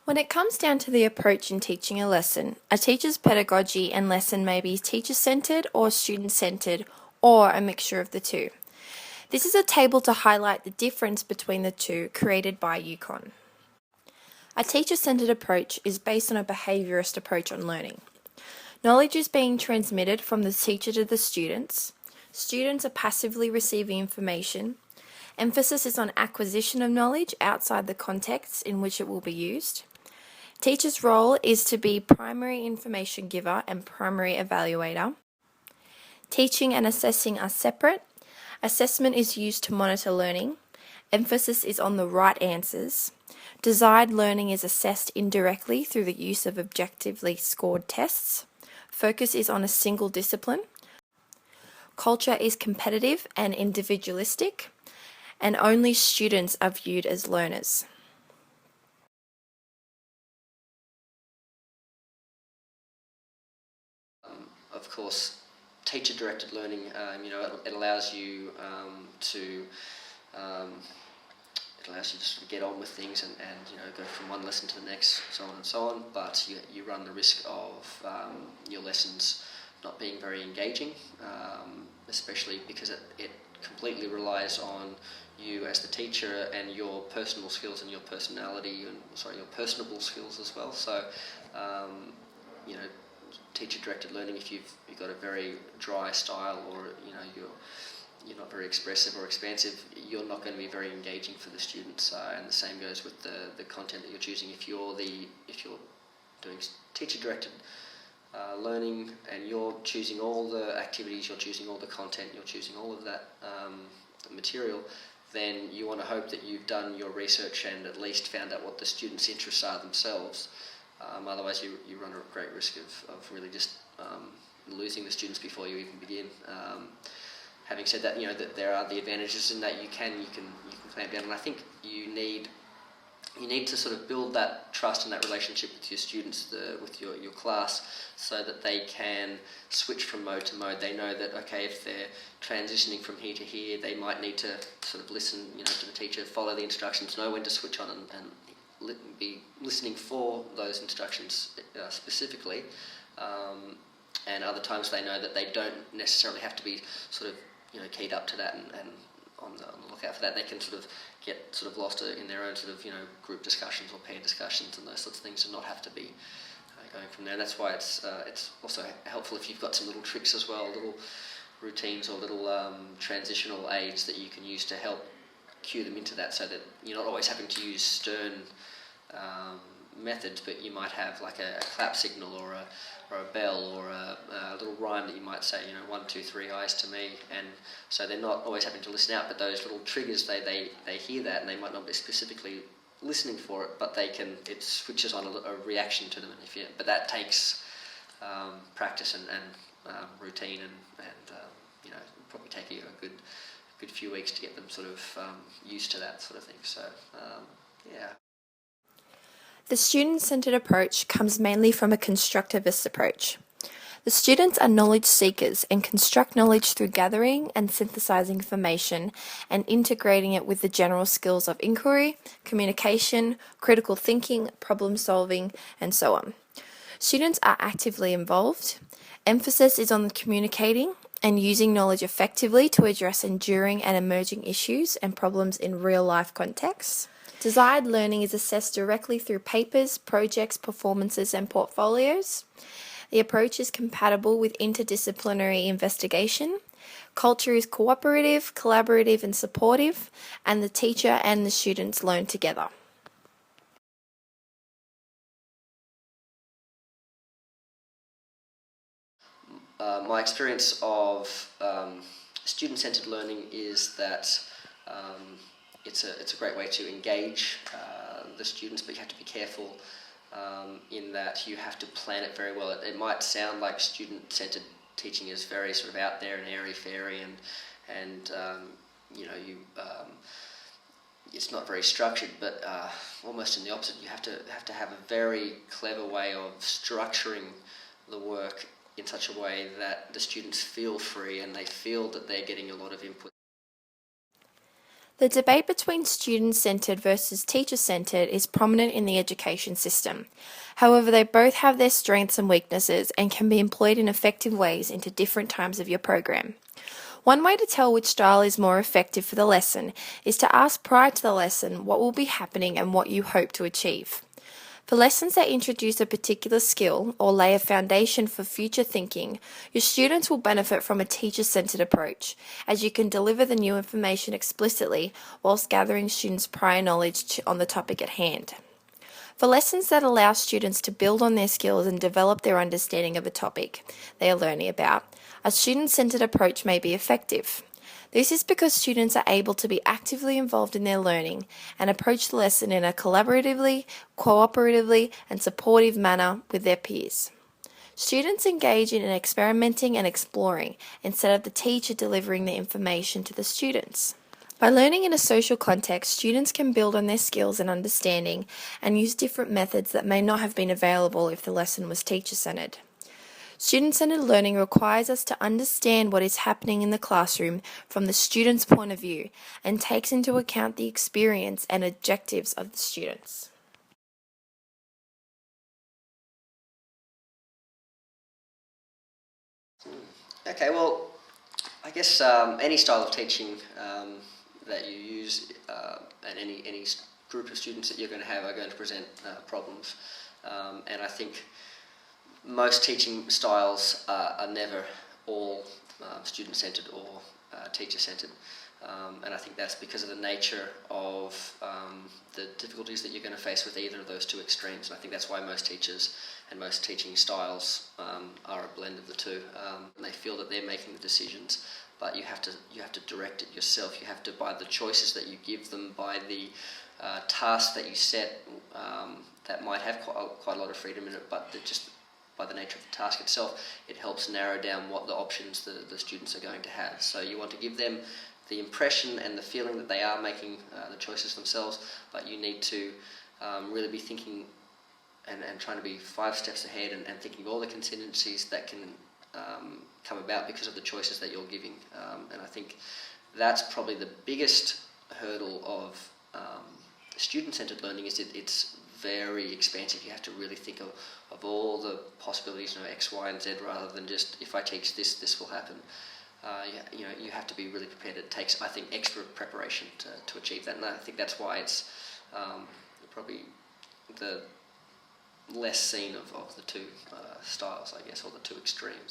When it comes down to the approach in teaching a lesson, a teacher's pedagogy and lesson may be teacher-centered or student-centered, or a mixture of the two. This is a table to highlight the difference between the two created by UConn. A teacher-centered approach is based on a behaviourist approach on learning. Knowledge is being transmitted from the teacher to the students. Students are passively receiving information. Emphasis is on acquisition of knowledge outside the context in which it will be used. Teacher's role is to be primary information giver and primary evaluator. Teaching and assessing are separate. Assessment is used to monitor learning. Emphasis is on the right answers. Desired learning is assessed indirectly through the use of objectively scored tests. Focus is on a single discipline. Culture is competitive and individualistic, and only students are viewed as learners. Of course, teacher-directed learning, it allows you to sort of get on with things and go from one lesson to the next, so on and so on. But you run the risk of your lessons not being very engaging, especially because it completely relies on you as the teacher and your personal skills and your personality and your personable skills as well. So teacher-directed learning, if you've got a very dry style, or you're not very expressive or expansive, you're not going to be very engaging for the students. And the same goes with the content that you're choosing. If you're doing teacher-directed learning and you're choosing all the activities, you're choosing all the content, you're choosing all of that material, then you want to hope that you've done your research and at least found out what the students' interests are themselves. Otherwise, you run a great risk of really just losing the students before you even begin. Having said that, that there are the advantages in that you can clamp down, and I think you need to sort of build that trust and that relationship with your students, with your class, so that they can switch from mode to mode. They know that, okay, if they're transitioning from here to here, they might need to sort of listen, to the teacher, follow the instructions, know when to switch on, and be listening for those instructions specifically. And other times they know that they don't necessarily have to be sort of keyed up to that and on the lookout for that. They can sort of get sort of lost in their own sort of group discussions or pair discussions and those sorts of things, and not have to be going from there. And that's why it's also helpful if you've got some little tricks as well, little routines or little transitional aids that you can use to help cue them into that, so that you're not always having to use stern methods, but you might have like a clap signal or a bell or a little rhyme that you might say, 1, 2, 3 eyes to me, and so they're not always having to listen out, but those little triggers, they hear that, and they might not be specifically listening for it, but it switches on a reaction to them. But that takes practice and routine, and it'll probably take you a good few weeks to get them sort of used to that sort of thing. So yeah. The student-centered approach comes mainly from a constructivist approach. The students are knowledge seekers and construct knowledge through gathering and synthesizing information and integrating it with the general skills of inquiry, communication, critical thinking, problem solving, and so on. Students are actively involved. Emphasis is on communicating and using knowledge effectively to address enduring and emerging issues and problems in real-life contexts. Desired learning is assessed directly through papers, projects, performances, and portfolios. The approach is compatible with interdisciplinary investigation. Culture is cooperative, collaborative, and supportive, and the teacher and the students learn together. My experience of student-centered learning is that it's a great way to engage the students, but you have to be careful in that you have to plan it very well. It might sound like student-centered teaching is very sort of out there and airy-fairy, and it's not very structured, but almost in the opposite. You have to have a very clever way of structuring the work in such a way that the students feel free and they feel that they're getting a lot of input. The debate between student-centered versus teacher-centered is prominent in the education system. However, they both have their strengths and weaknesses and can be employed in effective ways into different times of your program. One way to tell which style is more effective for the lesson is to ask prior to the lesson what will be happening and what you hope to achieve. For lessons that introduce a particular skill or lay a foundation for future thinking, your students will benefit from a teacher-centered approach, as you can deliver the new information explicitly whilst gathering students' prior knowledge on the topic at hand. For lessons that allow students to build on their skills and develop their understanding of a topic they are learning about, a student-centered approach may be effective. This is because students are able to be actively involved in their learning and approach the lesson in a collaboratively, cooperatively, and supportive manner with their peers. Students engage in experimenting and exploring instead of the teacher delivering the information to the students. By learning in a social context, students can build on their skills and understanding and use different methods that may not have been available if the lesson was teacher-centered. Student-centered learning requires us to understand what is happening in the classroom from the student's point of view and takes into account the experience and objectives of the students. Okay, well, I guess any style of teaching that you use and any group of students that you're going to have are going to present problems. And I think most teaching styles are never all student-centered or teacher-centered. And I think that's because of the nature of the difficulties that you're going to face with either of those two extremes. And I think that's why most teachers and most teaching styles are a blend of the two. And they feel that they're making the decisions, but you have to direct it yourself. You have to, by the choices that you give them, by the tasks that you set, that might have quite a lot of freedom in it, but just by the nature of the task itself, it helps narrow down what the options the students are going to have. So you want to give them the impression and the feeling that they are making the choices themselves, but you need to really be thinking and trying to be 5 steps ahead and thinking of all the contingencies that can come about because of the choices that you're giving. And I think that's probably the biggest hurdle of student-centered learning is it's very expansive. You have to really think of all the possibilities, X, Y, and Z, rather than just if I teach this, this will happen. You have to be really prepared. It takes, I think, extra preparation to achieve that, and I think that's why it's probably the less seen of the two styles, I guess, or the two extremes.